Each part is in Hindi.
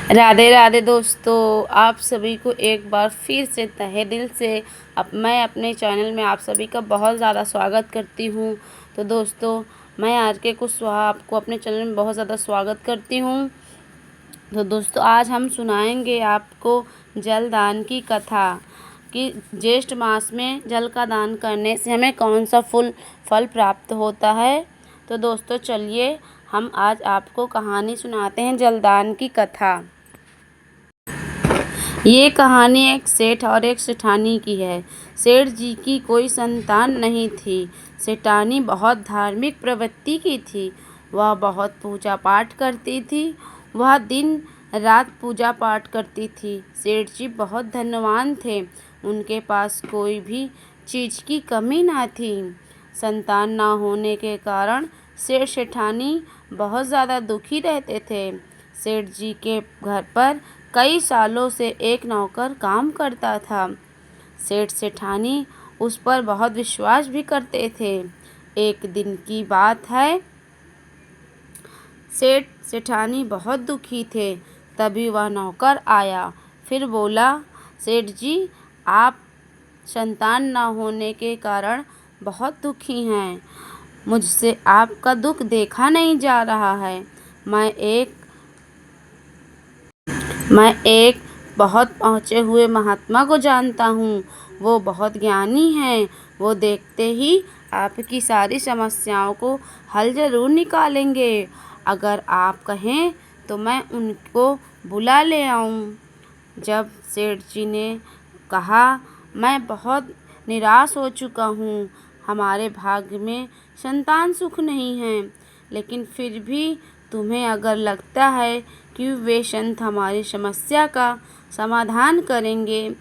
राधे राधे दोस्तों, आप सभी को एक बार फिर से तहे दिल से मैं अपने चैनल में आप सभी का बहुत ज़्यादा स्वागत करती हूँ। तो दोस्तों, मैं आर के कुशवाहा आपको अपने चैनल में बहुत ज़्यादा स्वागत करती हूँ। तो दोस्तों, आज हम सुनाएंगे आपको जलदान की कथा कि ज्येष्ठ मास में जल का दान करने से हमें कौन सा फल प्राप्त होता है। तो दोस्तों, चलिए हम आज आपको कहानी सुनाते हैं जलदान की कथा। ये कहानी एक सेठ और एक सेठानी की है। सेठ जी की कोई संतान नहीं थी। सेठानी बहुत धार्मिक प्रवृत्ति की थी। वह बहुत पूजा पाठ करती थी। वह दिन रात पूजा पाठ करती थी। सेठ जी बहुत धनवान थे। उनके पास कोई भी चीज़ की कमी ना थी। संतान ना होने के कारण सेठ सेठानी बहुत ज़्यादा दुखी रहते थे। सेठ जी के घर पर कई सालों से एक नौकर काम करता था। सेठ सेठानी उस पर बहुत विश्वास भी करते थे। एक दिन की बात है, सेठ सेठानी बहुत दुखी थे। तभी वह नौकर आया। फिर बोला, सेठ जी, आप संतान न होने के कारण बहुत दुखी हैं। मुझसे आपका दुख देखा नहीं जा रहा है। मैं एक बहुत पहुँचे हुए महात्मा को जानता हूँ। वो बहुत ज्ञानी हैं। वो देखते ही आपकी सारी समस्याओं को हल ज़रूर निकालेंगे। अगर आप कहें तो मैं उनको बुला ले आऊँ। जब सेठ जी ने कहा, मैं बहुत निराश हो चुका हूँ। हमारे भाग्य में संतान सुख नहीं है। लेकिन फिर भी तुम्हें अगर लगता है कि वे संत हमारी समस्या का समाधान करेंगे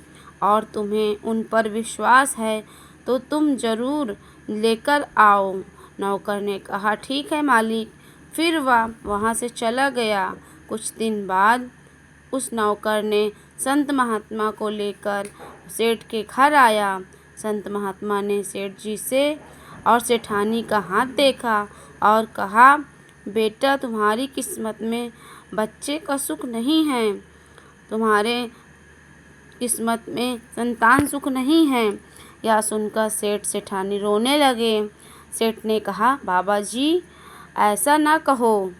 और तुम्हें उन पर विश्वास है, तो तुम ज़रूर लेकर आओ। नौकर ने कहा, ठीक है मालिक। फिर वह वहाँ से चला गया। कुछ दिन बाद उस नौकर ने संत महात्मा को लेकर सेठ के घर आया। संत महात्मा ने सेठ जी से और सेठानी का हाथ देखा और कहा, बेटा, तुम्हारी किस्मत में बच्चे का सुख नहीं है। तुम्हारे किस्मत में संतान सुख नहीं है। यह सुनकर सेठ सेठानी रोने लगे। सेठ ने कहा, बाबा जी, ऐसा ना कहो।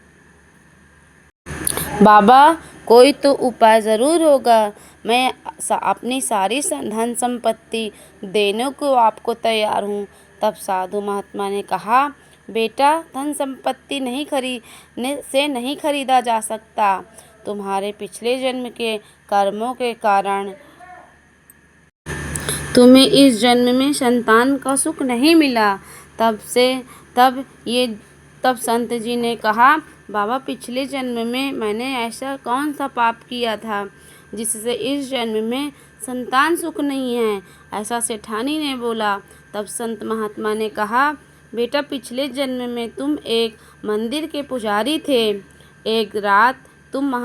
बाबा, कोई तो उपाय ज़रूर होगा। मैं अपनी सारी धन संपत्ति देने को आपको तैयार हूँ। तब साधु महात्मा ने कहा, बेटा, धन संपत्ति नहीं खरीदा जा सकता। तुम्हारे पिछले जन्म के कर्मों के कारण तुम्हें इस जन्म में संतान का सुख नहीं मिला। तब संत जी ने कहा, बाबा, पिछले जन्म में मैंने ऐसा कौन सा पाप किया था जिससे इस जन्म में संतान सुख नहीं है? ऐसा सेठानी ने बोला। तब संत महात्मा ने कहा, बेटा, पिछले जन्म में तुम एक मंदिर के पुजारी थे। एक रात तुम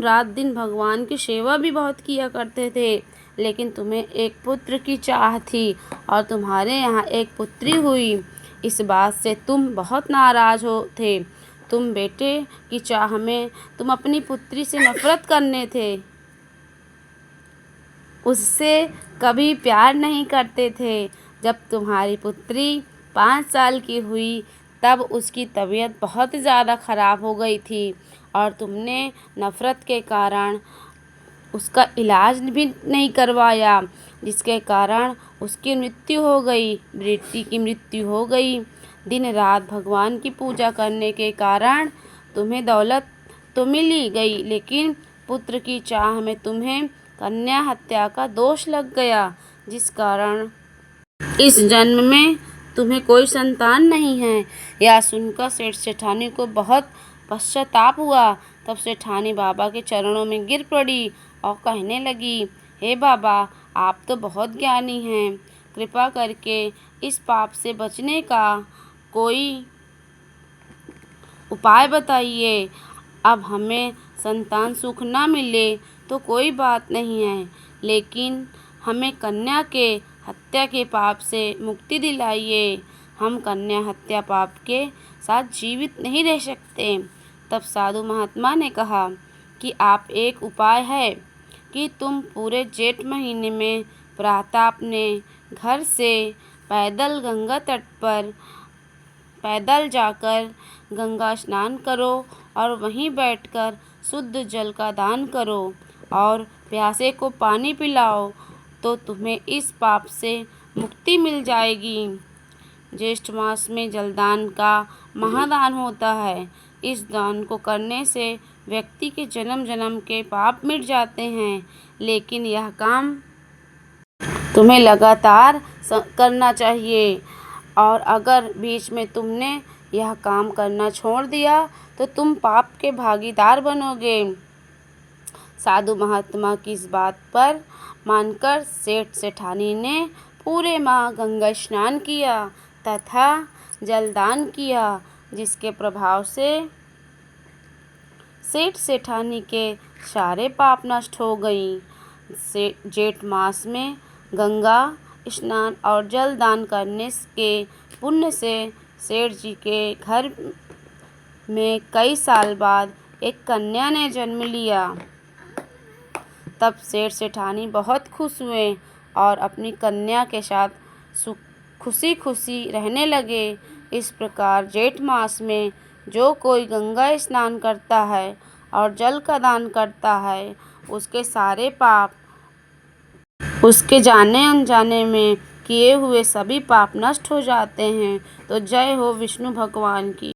रात दिन भगवान की सेवा भी बहुत किया करते थे। लेकिन तुम्हें एक पुत्र की चाह थी और तुम्हारे यहाँ एक पुत्री हुई। इस बात से तुम बहुत नाराज थे। तुम बेटे की चाह में तुम अपनी पुत्री से नफरत करने थे। उससे कभी प्यार नहीं करते थे। जब तुम्हारी पुत्री 5 साल की हुई, तब उसकी तबीयत बहुत ज़्यादा ख़राब हो गई थी और तुमने नफ़रत के कारण उसका इलाज भी नहीं करवाया, जिसके कारण उसकी मृत्यु हो गई। बेटी की मृत्यु हो गई। दिन रात भगवान की पूजा करने के कारण तुम्हें दौलत तो मिली गई, लेकिन पुत्र की चाह में तुम्हें कन्या हत्या का दोष लग गया, जिस कारण इस जन्म में तुम्हें कोई संतान नहीं है। यह सुनकर सेठ सेठानी को बहुत पश्चाताप हुआ। तब सेठानी बाबा के चरणों में गिर पड़ी और कहने लगी, हे बाबा, आप तो बहुत ज्ञानी हैं। कृपा करके इस पाप से बचने का कोई उपाय बताइए। अब हमें संतान सुख न मिले तो कोई बात नहीं है, लेकिन हमें कन्या के हत्या के पाप से मुक्ति दिलाइए। हम कन्या हत्या पाप के साथ जीवित नहीं रह सकते। तब साधु महात्मा ने कहा, कि आप एक उपाय है कि तुम पूरे जेठ महीने में प्रातः अपने घर से पैदल गंगा तट पर पैदल जाकर गंगा स्नान करो और वहीं बैठकर शुद्ध जल का दान करो और प्यासे को पानी पिलाओ, तो तुम्हें इस पाप से मुक्ति मिल जाएगी। ज्येष्ठ मास में जलदान का महादान होता है। इस दान को करने से व्यक्ति के जन्म जन्म के पाप मिट जाते हैं, लेकिन यह काम तुम्हें लगातार करना चाहिए, और अगर बीच में तुमने यह काम करना छोड़ दिया तो तुम पाप के भागीदार बनोगे। साधु महात्मा की इस बात पर मानकर सेठ सेठानी ने पूरे माह गंगा स्नान किया तथा जलदान किया, जिसके प्रभाव से सेठ सेठानी के सारे पाप नष्ट हो गई। जेठ मास में गंगा स्नान और जल दान करने के पुण्य से सेठ जी के घर में कई साल बाद एक कन्या ने जन्म लिया। तब सेठ सेठानी बहुत खुश हुए और अपनी कन्या के साथ खुशी खुशी रहने लगे। इस प्रकार जेठ मास में जो कोई गंगा स्नान करता है और जल का दान करता है, उसके सारे पाप, उसके जाने अनजाने में किए हुए सभी पाप नष्ट हो जाते हैं। तो जय हो विष्णु भगवान की।